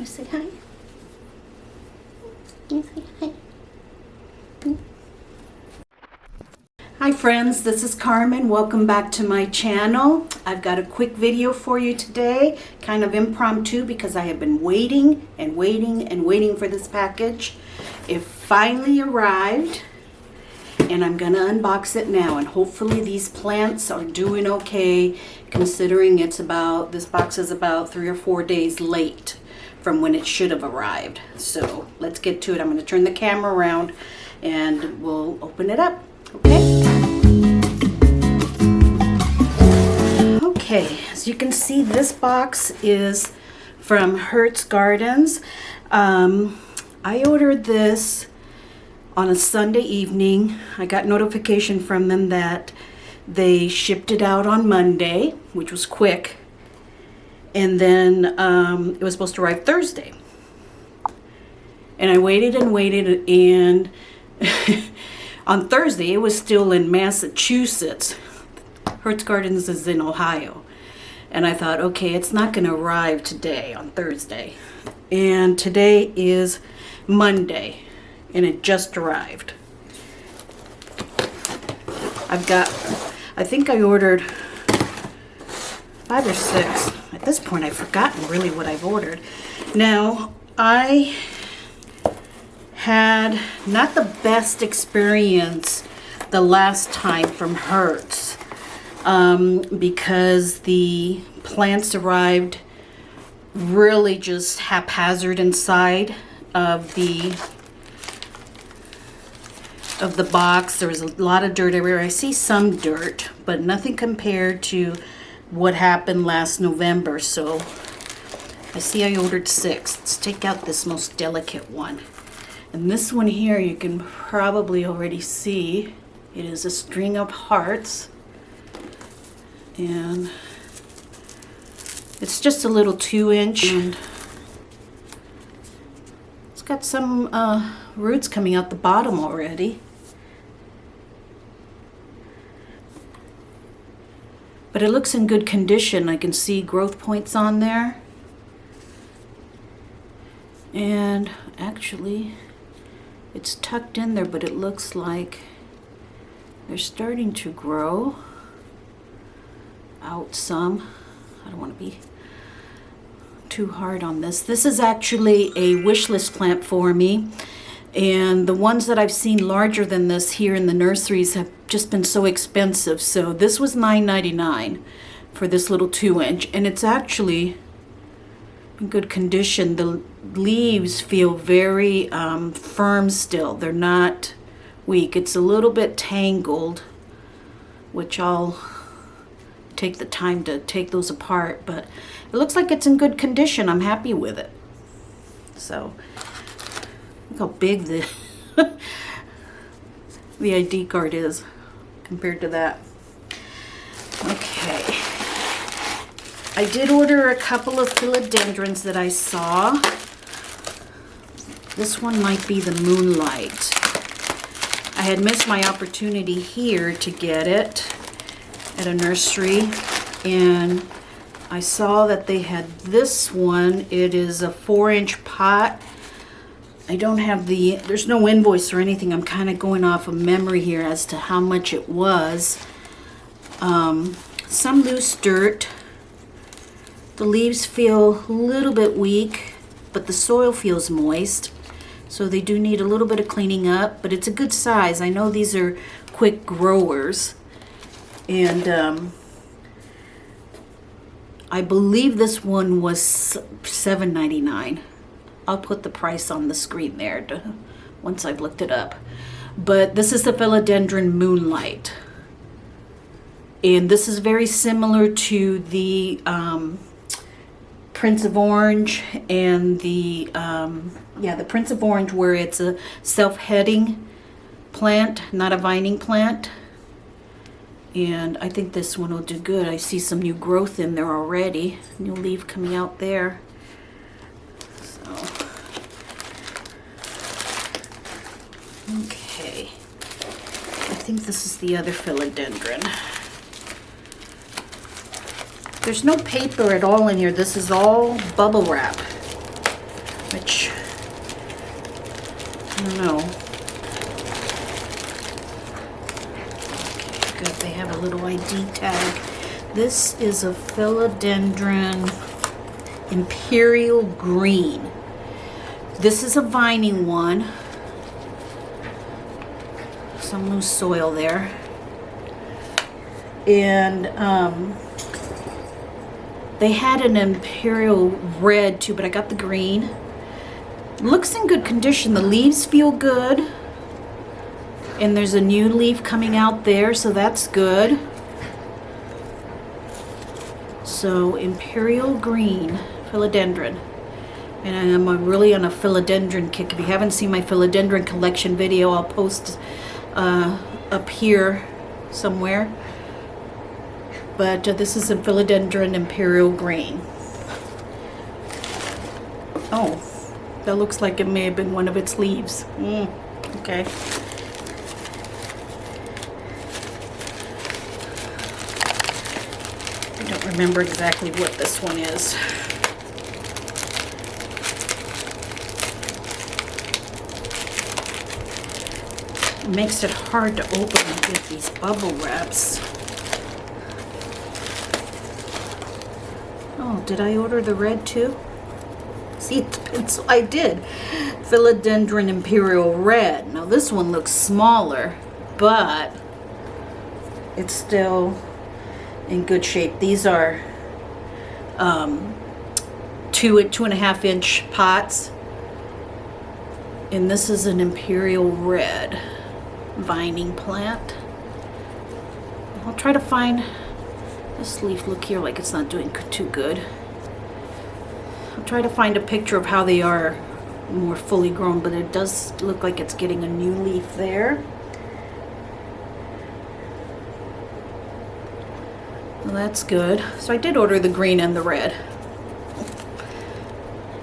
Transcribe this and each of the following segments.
you say hi? Can you say hi? Hi friends, this is Carmen. Welcome back to my channel. I've got a quick video for you today, kind of impromptu because I have been waiting and waiting and waiting for this package. It finally arrived and I'm gonna unbox it now, and hopefully these plants are doing okay considering this box is about 3 or 4 days late from when it should have arrived. So let's get to it. I'm gonna turn the camera around and we'll open it up. Okay, as you can see, this box is from Hirts Gardens. I ordered this on a Sunday evening. I got notification from them that they shipped it out on Monday, which was quick, and then it was supposed to arrive Thursday. And I waited and waited, and on Thursday, it was still in Massachusetts. Hirts Gardens is in Ohio. And I thought, okay, it's not going to arrive today on Thursday. And today is Monday, and it just arrived. I think I ordered 5 or 6. At this point, I've forgotten really what I've ordered. Now, I had not the best experience the last time from Hirts because the plants arrived really just haphazard inside of the box. There was a lot of dirt everywhere. I see some dirt, but nothing compared to what happened last November. So I see I ordered 6. Let's take out this most delicate one. And this one here, you can probably already see, it is a string of hearts. And it's just a little 2-inch. And it's got some roots coming out the bottom already. But it looks in good condition. I can see growth points on there. And actually, it's tucked in there, but it looks like they're starting to grow out some. I don't want to be too hard on this. This is actually a Wishlist plant for me, and the ones that I've seen larger than this here in the nurseries have just been so expensive. So this was $9.99 for this little 2-inch, and it's actually in good condition. The leaves feel very firm still. They're not weak. It's a little bit tangled, which I'll take the time to take those apart, but it looks like it's in good condition. I'm happy with it. So look how big the the ID card is compared to that. Okay, I did order a couple of philodendrons that I saw. This one might be the Moonlight. I had missed my opportunity here to get it at a nursery, and I saw that they had this one. It is a 4-inch pot. I don't have there's no invoice or anything. I'm kind of going off of memory here as to how much it was. Some loose dirt. The leaves feel a little bit weak, but the soil feels moist. So they do need a little bit of cleaning up, but it's a good size. I know these are quick growers. And I believe this one was $7.99. I'll put the price on the screen there once I've looked it up. But this is the Philodendron Moonlight. And this is very similar to the Prince of Orange and the Prince of Orange, where it's a self-heading plant, not a vining plant. And I think this one will do good. I see some new growth in there already. New leaf coming out there. So, okay. I think this is the other philodendron. There's no paper at all in here. This is all bubble wrap. which, I don't know. Okay, good, they have a little ID tag. This is a Philodendron Imperial Green. This is a vining one. Some loose soil there. And they had an Imperial red too, but I got the green. Looks in good condition. The leaves feel good. And there's a new leaf coming out there, so that's good. So Imperial Green, Philodendron. And I'm really on a philodendron kick. If you haven't seen my philodendron collection video, I'll post up here somewhere. But this is a Philodendron Imperial Green. Oh, that looks like it may have been one of its leaves. Okay. I don't remember exactly what this one is. It makes it hard to open with these bubble wraps. Oh, did I order the red too? See, so I did. Philodendron Imperial Red. Now this one looks smaller, but it's still in good shape. These are 2.5 inch pots, and this is an Imperial Red vining plant. I'll try to find this leaf. Look here, like it's not doing too good. I'll try to find a picture of how they are more fully grown, but it does look like it's getting a new leaf there. Well, that's good. So I did order the green and the red.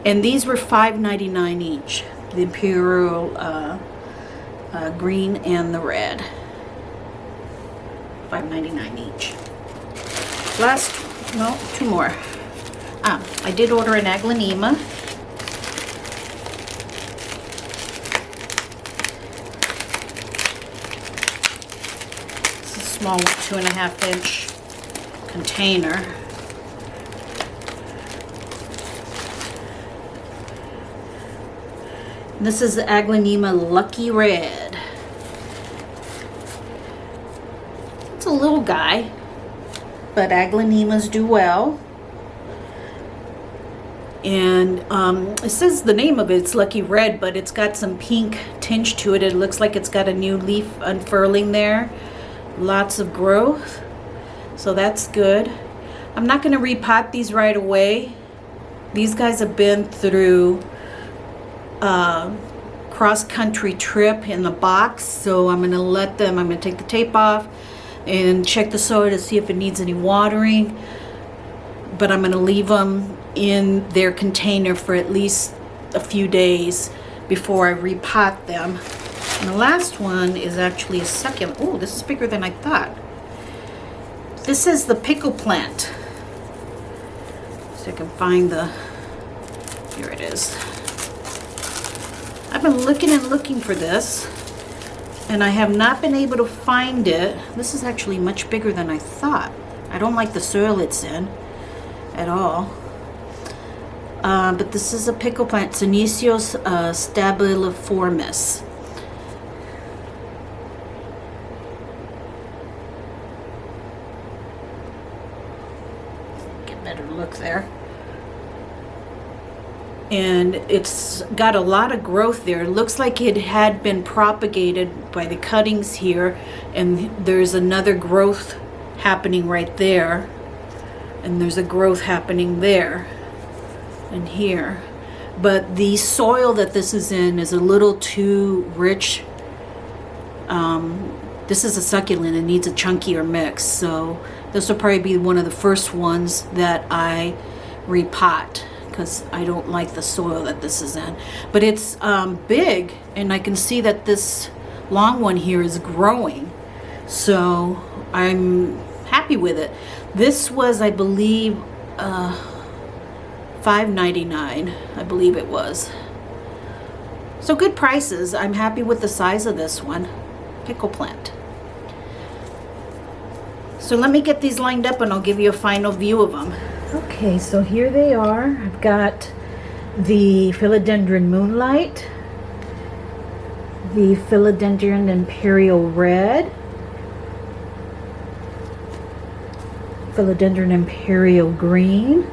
And these were $5.99 each. The Imperial green and the red. $5.99 each. Last, no, two more. I did order an AGLAONEMA. It's a small 2.5 inch container. And this is the AGLAONEMA Lucky Red. It's a little guy, but AGLAONEMAs do well. And it says the name of it's Lucky Red, but it's got some pink tinge to it. It looks like it's got a new leaf unfurling there. Lots of growth. So that's good. I'm not going to repot these right away. These guys have been through a cross-country trip in the box, so I'm going to let them, I'm going to take the tape off and check the soil to see if it needs any watering. But I'm going to leave them in their container for at least a few days before I repot them. And the last one is actually a succulent. Oh, this is bigger than I thought. This is the pickle plant. So I can find the, here it is. I've been looking and looking for this, and I have not been able to find it. This is actually much bigger than I thought. I don't like the soil it's in at all. But this is a pickle plant, Senecio stabiliformis. Get a better look there. And it's got a lot of growth there. It looks like it had been propagated by the cuttings here, and there's another growth happening right there, and there's a growth happening there and here. But the soil that this is in is a little too rich. This is a succulent. It needs a chunkier mix, so this will probably be one of the first ones that I repot, because I don't like the soil that this is in. But it's big, and I can see that this long one here is growing, so I'm happy with it. This was, I believe, $5.99, I believe it was. So good prices. I'm happy with the size of this one. Pickle plant. So let me get these lined up and I'll give you a final view of them. Okay, so here they are. I've got the Philodendron Moonlight, the Philodendron Imperial Red, Philodendron Imperial Green,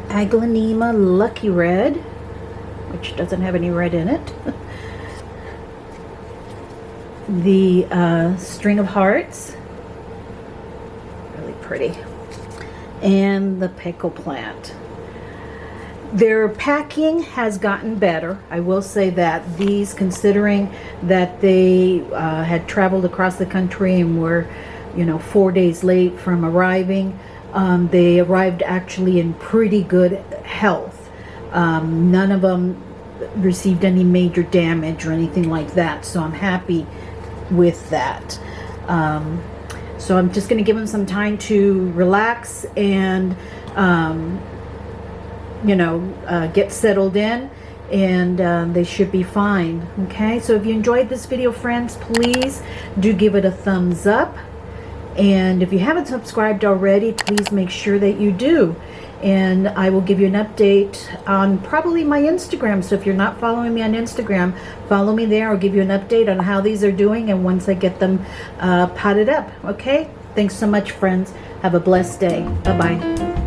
AGLAONEMA Lucky Red, which doesn't have any red in it, the String of Hearts, really pretty, and the pickle plant. Their packing has gotten better. I will say that these, considering that they had traveled across the country and were, you know, 4 days late from arriving, they arrived actually in pretty good health. None of them received any major damage or anything like that, so I'm happy with that. So I'm just going to give them some time to relax and you know, get settled in, and they should be fine. Okay, so if you enjoyed this video, friends, please do give it a thumbs up, and if you haven't subscribed already, please make sure that you do, and I will give you an update on probably my Instagram. So if you're not following me on Instagram, follow me there. I'll give you an update on how these are doing and once I get them potted up. Okay, thanks so much, friends. Have a blessed day. Bye-bye.